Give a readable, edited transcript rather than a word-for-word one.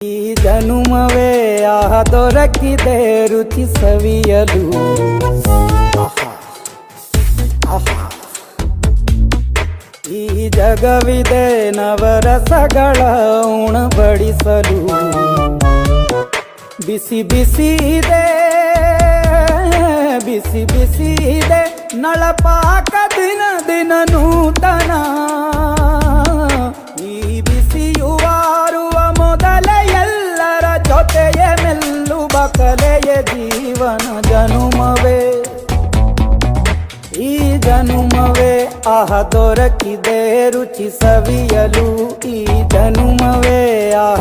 ಈ ಜನುಮವೇ ಆಹ ದೊರಕಿದೆ ರುಚಿ ಸವಿಯಲು. ಆಹಾ, ಆಹಾ. ಈ ಜಗವಿದೆ ನವರಸಗಳ ಉಣಬಡಿಸಲು. ಬಿಸಿ ಬಿಸಿ ಇದೆ, ಬಿಸಿ ಬಿಸಿ ಇದೆ ನಳಪಾಕ ದಿನ ದಿನ ನೂತನ. ಈ ಬಿಸಿಯುವಾರುವ ಮೊದಲೇ ಎಲ್ಲರ ಜೊತೆಯೇ ಮೆಲ್ಲುವ ಕಲೆಯ ಜೀವನ ಜನುಮವೇ. ಈ ಜನುಮವೇ ಆಹ ದೊರಕಿದೆ ರುಚಿ ಸವಿಯಲು. ಈ ಜನುಮವೇ ಆಹ